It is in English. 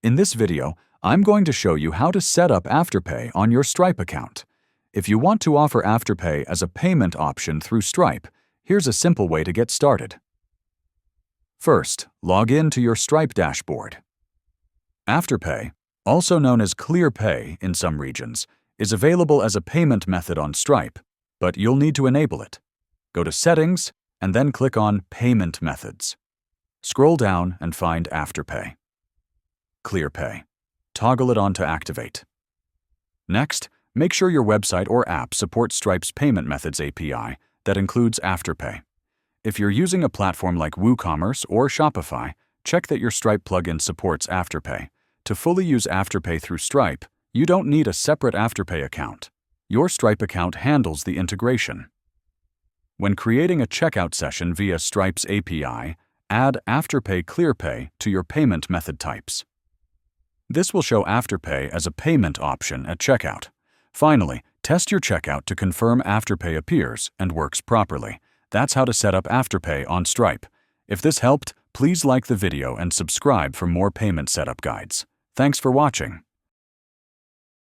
In this video, I'm going to show you how to set up Afterpay on your Stripe account. If you want to offer Afterpay as a payment option through Stripe, here's a simple way to get started. First, log in to your Stripe dashboard. Afterpay, also known as ClearPay in some regions, is available as a payment method on Stripe, but you'll need to enable it. Go to Settings and then click on Payment Methods. Scroll down and find Afterpay. ClearPay. Toggle it on to activate. Next, make sure your website or app supports Stripe's Payment Methods API that includes Afterpay. If you're using a platform like WooCommerce or Shopify, check that your Stripe plugin supports Afterpay. To fully use Afterpay through Stripe, you don't need a separate Afterpay account. Your Stripe account handles the integration. When creating a checkout session via Stripe's API, add Afterpay ClearPay to your payment method types. This will show Afterpay as a payment option at checkout. Finally, test your checkout to confirm Afterpay appears and works properly. That's how to set up Afterpay on Stripe. If this helped, please like the video and subscribe for more payment setup guides. Thanks for watching.